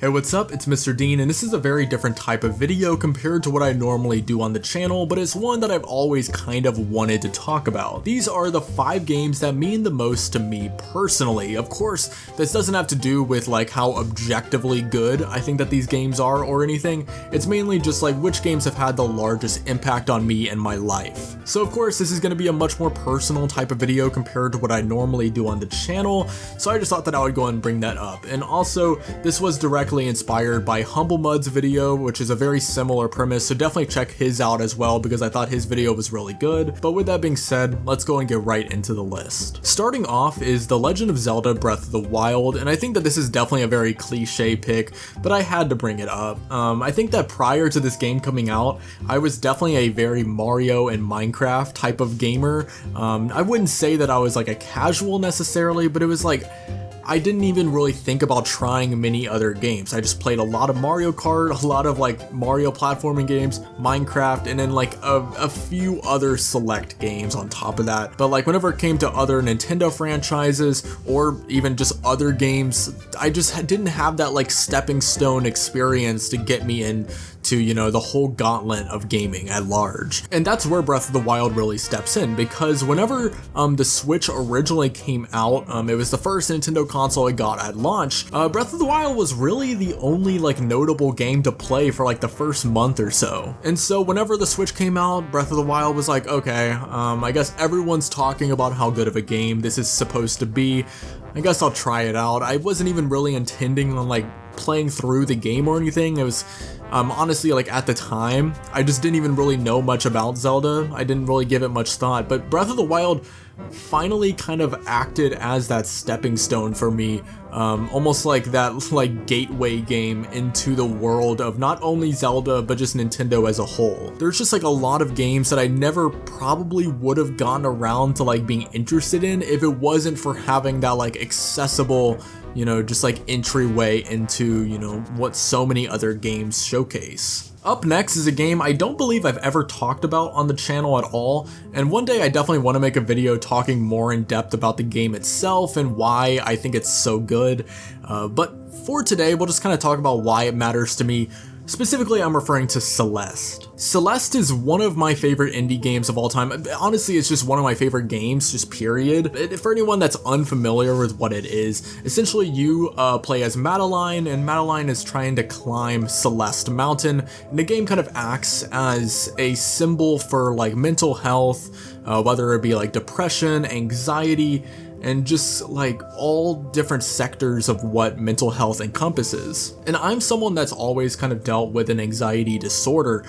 Hey, what's up? It's Mr. Dean, and this is a very different type of video compared to what I normally do on the channel, but it's one that I've always kind of wanted to talk about. These are the 5 games that mean the most to me personally. Of course, this doesn't have to do with like how objectively good I think that these games are or anything. It's mainly just like which games have had the largest impact on me and my life. So of course, this is going to be a much more personal type of video compared to what I normally do on the channel, so I just thought that I would go ahead and bring that up. And also, this was directly inspired by Humble Mud's video, which is a very similar premise, so definitely check his out as well because I thought his video was really good. But with that being said, let's go and get right into the list. Starting off is The Legend of Zelda Breath of the Wild, and I think that this is definitely a very cliche pick, but I had to bring it up. I think that prior to this game coming out, I was definitely a very Mario and Minecraft type of gamer. I wouldn't say that I was like a casual necessarily, but it was like I didn't even really think about trying many other games. I just played a lot of Mario Kart, a lot of like Mario platforming games, Minecraft, and then like a few other select games on top of that. But like whenever it came to other Nintendo franchises or even just other games, I just didn't have that like stepping stone experience to get me in to, you know, the whole gauntlet of gaming at large. And that's where Breath of the Wild really steps in, because whenever the Switch originally came out, it was the first Nintendo console I got at launch. Breath of the Wild was really the only like notable game to play for like the first month or so. And so whenever the Switch came out, Breath of the Wild was like, okay, I guess everyone's talking about how good of a game this is supposed to be. I guess I'll try it out. I wasn't even really intending on like playing through the game or anything. It was honestly, like at the time, I just didn't even really know much about Zelda. I didn't really give it much thought, but Breath of the Wild finally kind of acted as that stepping stone for me, almost like that like gateway game into the world of not only Zelda but just Nintendo as a whole. There's just like a lot of games that I never probably would have gotten around to like being interested in if it wasn't for having that like accessible, you know, just like entryway into, you know, what so many other games showcase. Up next is a game I don't believe I've ever talked about on the channel at all, and one day I definitely want to make a video talking more in depth about the game itself and why I think it's so good, but for today we'll just kind of talk about why it matters to me. Specifically, I'm referring to Celeste. Celeste is one of my favorite indie games of all time. Honestly, it's just one of my favorite games, just period. For anyone that's unfamiliar with what it is, essentially you play as Madeline, and Madeline is trying to climb Celeste Mountain, and the game kind of acts as a symbol for like mental health, whether it be like depression, anxiety, and just like all different sectors of what mental health encompasses. And I'm someone that's always kind of dealt with an anxiety disorder,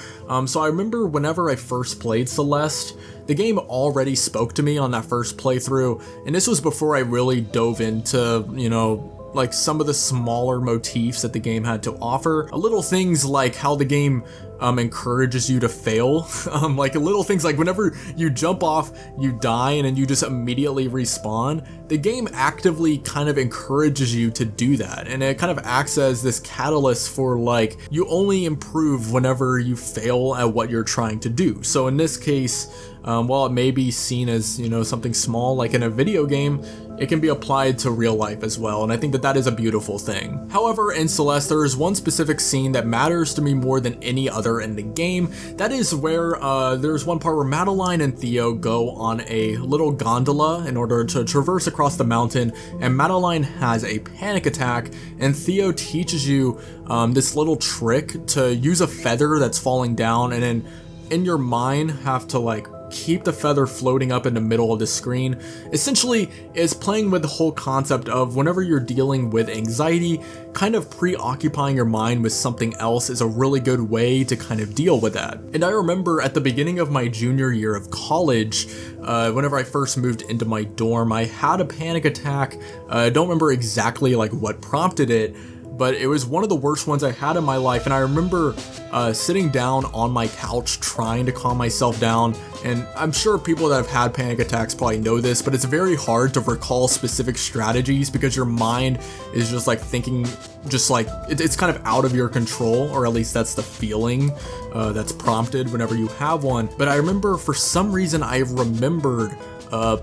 so I remember whenever I first played Celeste, the game already spoke to me on that first playthrough, and this was before I really dove into, you know, like some of the smaller motifs that the game had to offer. Little things like how the game encourages you to fail. Like little things like whenever you jump off, you die, and then you just immediately respawn. The game actively kind of encourages you to do that, and it kind of acts as this catalyst for like, you only improve whenever you fail at what you're trying to do. So in this case, while it may be seen as, you know, something small like in a video game, it can be applied to real life as well, and I think that that is a beautiful thing. However, in Celeste, there is one specific scene that matters to me more than any other in the game. That is where there's one part where Madeline and Theo go on a little gondola in order to traverse across the mountain, and Madeline has a panic attack, and Theo teaches you this little trick to use a feather that's falling down, and then in your mind have to like keep the feather floating up in the middle of the screen. Essentially, is playing with the whole concept of whenever you're dealing with anxiety, kind of preoccupying your mind with something else is a really good way to kind of deal with that. And I remember at the beginning of my junior year of college, whenever I first moved into my dorm, I had a panic attack. I don't remember exactly like what prompted it, but it was one of the worst ones I had in my life, and I remember sitting down on my couch trying to calm myself down. And I'm sure people that have had panic attacks probably know this, but it's very hard to recall specific strategies because your mind is just like thinking, just like it's kind of out of your control, or at least that's the feeling that's prompted whenever you have one. But I remember for some reason I remembered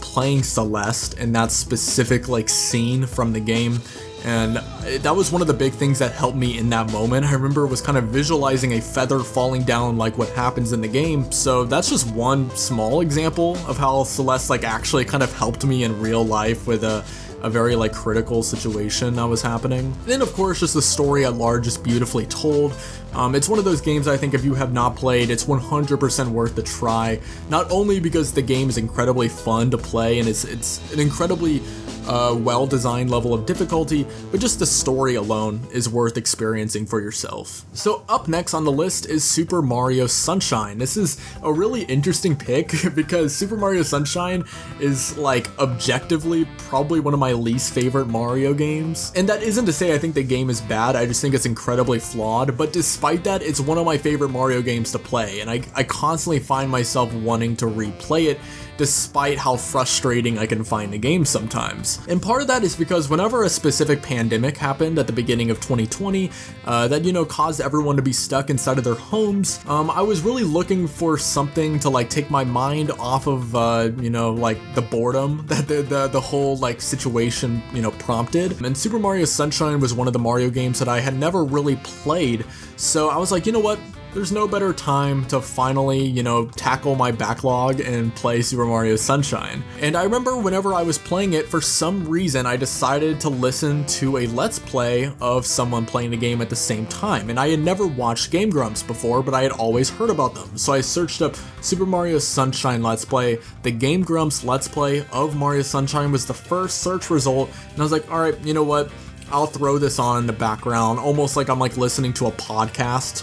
playing Celeste and that specific like scene from the game. And that was one of the big things that helped me in that moment. I remember was kind of visualizing a feather falling down like what happens in the game. So that's just one small example of how Celeste like actually kind of helped me in real life with a very like critical situation that was happening. Then of course just the story at large is beautifully told. It's one of those games I think if you have not played, it's 100% worth the try. Not only because the game is incredibly fun to play and it's an incredibly well-designed level of difficulty, but just the story alone is worth experiencing for yourself. So up next on the list is Super Mario Sunshine. This is a really interesting pick because Super Mario Sunshine is like objectively probably one of my least favorite Mario games. And that isn't to say I think the game is bad, I just think it's incredibly flawed, but despite that, it's one of my favorite Mario games to play, and I constantly find myself wanting to replay it despite how frustrating I can find the game sometimes. And part of that is because whenever a specific pandemic happened at the beginning of 2020 that, you know, caused everyone to be stuck inside of their homes, I was really looking for something to like take my mind off of, you know, like the boredom that the whole like situation, you know, prompted. And Super Mario Sunshine was one of the Mario games that I had never really played, so I was like, you know what? There's no better time to finally, you know, tackle my backlog and play Super Mario Sunshine. And I remember whenever I was playing it, for some reason, I decided to listen to a Let's Play of someone playing the game at the same time. And I had never watched Game Grumps before, but I had always heard about them. So I searched up Super Mario Sunshine Let's Play. The Game Grumps Let's Play of Mario Sunshine was the first search result. And I was like, all right, you know what? I'll throw this on in the background, almost like I'm like listening to a podcast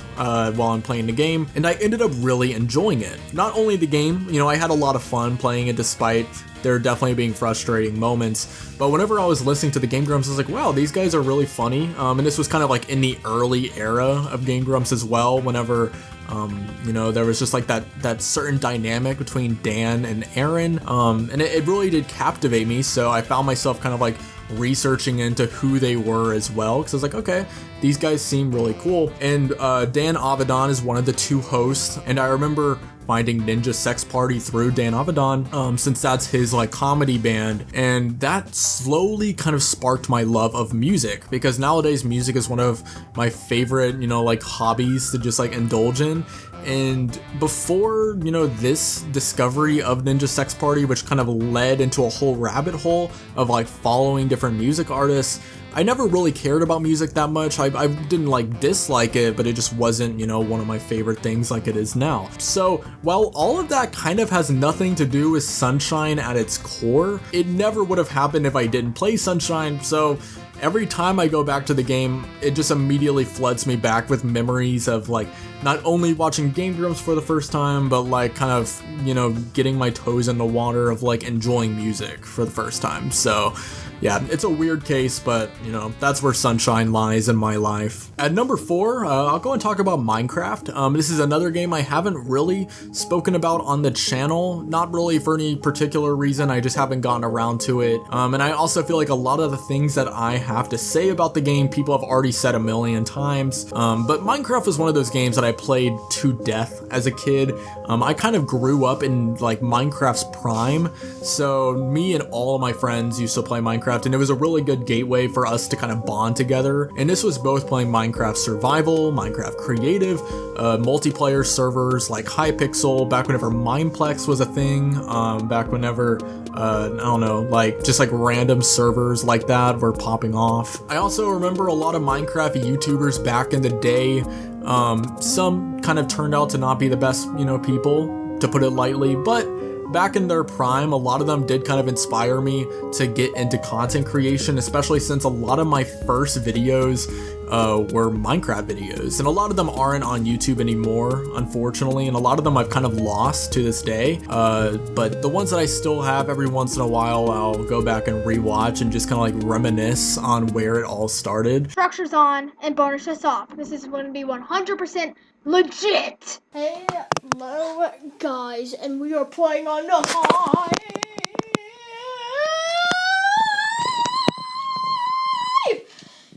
while I'm playing the game, and I ended up really enjoying it. Not only the game, you know, I had a lot of fun playing it despite there definitely being frustrating moments, but whenever I was listening to the Game Grumps, I was like, wow, these guys are really funny. And this was kind of like in the early era of Game Grumps as well, whenever you know, there was just like that certain dynamic between Dan and Aaron, and it really did captivate me, so I found myself kind of like researching into who they were as well, because I was like, okay, these guys seem really cool. And Dan Avidan is one of the two hosts, and I remember finding Ninja Sex Party through Dan Avidan, since that's his like comedy band, and that slowly kind of sparked my love of music, because nowadays music is one of my favorite, you know, like hobbies to just like indulge in. And before, you know, this discovery of Ninja Sex Party, which kind of led into a whole rabbit hole of like following different music artists, I never really cared about music that much. I didn't like dislike it, but it just wasn't, you know, one of my favorite things like it is now. So while all of that kind of has nothing to do with Sunshine at its core, it never would have happened if I didn't play Sunshine. So every time I go back to the game, it just immediately floods me back with memories of like not only watching Game Grumps for the first time, but like kind of, you know, getting my toes in the water of like enjoying music for the first time. So yeah, it's a weird case, but you know, that's where Sunshine lies in my life. At number 4, I'll go and talk about Minecraft. This is another game I haven't really spoken about on the channel, not really for any particular reason, I just haven't gotten around to it. And I also feel like a lot of the things that I have to say about the game, people have already said a million times. But Minecraft was one of those games that I played to death as a kid. I kind of grew up in like Minecraft's prime, so me and all of my friends used to play Minecraft, and it was a really good gateway for us to kind of bond together. And this was both playing Minecraft Survival, Minecraft Creative, multiplayer servers like Hypixel, back whenever Mineplex was a thing, back whenever, I don't know, like just like random servers like that were popping off. I also remember a lot of Minecraft YouTubers back in the day. Some kind of turned out to not be the best, you know, people, to put it lightly, but back in their prime, a lot of them did kind of inspire me to get into content creation, especially since a lot of my first videos were Minecraft videos, and a lot of them aren't on YouTube anymore, unfortunately, and a lot of them I've kind of lost to this day, but the ones that I still have, every once in a while I'll go back and rewatch and just kind of like reminisce on where it all started. Structure's on and bonus is off. This is going to be 100% legit. Hello guys, and we are playing on the high.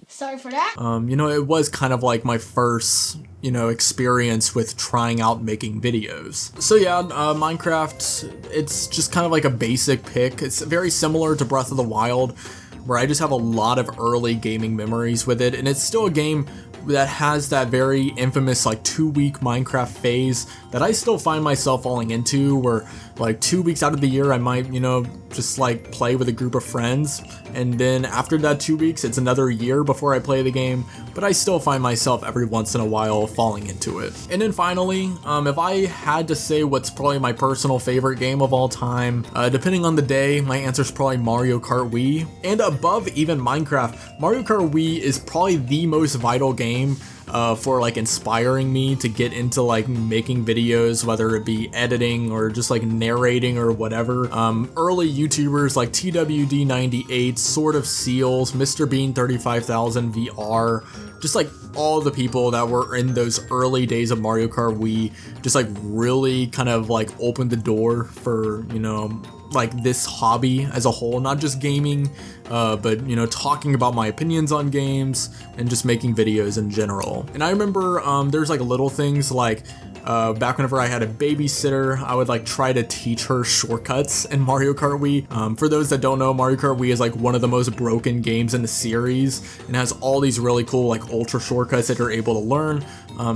Sorry sorry for that. You know, it was kind of like my first, you know, experience with trying out making videos. So yeah, Minecraft, it's just kind of like a basic pick. It's very similar to Breath of the Wild, where I just have a lot of early gaming memories with it, and it's still a game that has that very infamous like 2-week Minecraft phase that I still find myself falling into, where like 2 weeks out of the year I might, you know, just like play with a group of friends, and then after that 2 weeks it's another year before I play the game, but I still find myself every once in a while falling into it. And then finally, if I had to say what's probably my personal favorite game of all time, depending on the day, my answer is probably Mario Kart Wii. And above even Minecraft, Mario Kart Wii is probably the most vital game for like inspiring me to get into like making videos, whether it be editing or just like narrating or whatever. Early YouTubers like TWD98, Sort of Seals, Mr. Bean 35,000 VR, just like all the people that were in those early days of Mario Kart Wii just like really kind of like opened the door for, you know, like this hobby as a whole, not just gaming, but you know, talking about my opinions on games and just making videos in general. And I remember there's like little things like back whenever I had a babysitter, I would like try to teach her shortcuts in Mario Kart Wii. For those that don't know, Mario Kart Wii is like one of the most broken games in the series and has all these really cool like ultra shortcuts that you're able to learn.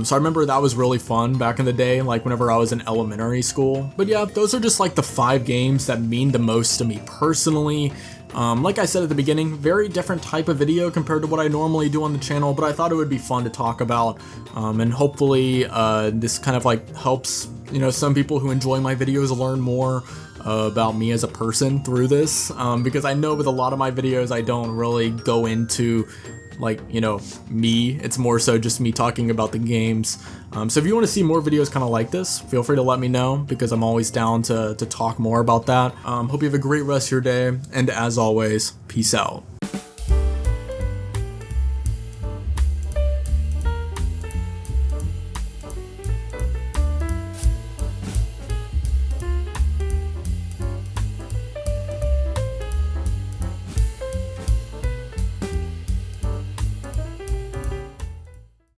So I remember that was really fun back in the day, like whenever I was in elementary school. But yeah, those are just like the 5 games that mean the most to me personally. Like I said at the beginning, very different type of video compared to what I normally do on the channel, but I thought it would be fun to talk about, and hopefully this kind of like helps, you know, some people who enjoy my videos learn more about me as a person through this, because I know with a lot of my videos I don't really go into like, you know, me. It's more so just me talking about the games. So if you want to see more videos kind of like this, feel free to let me know, because I'm always down to talk more about that. Hope you have a great rest of your day, and as always, peace out.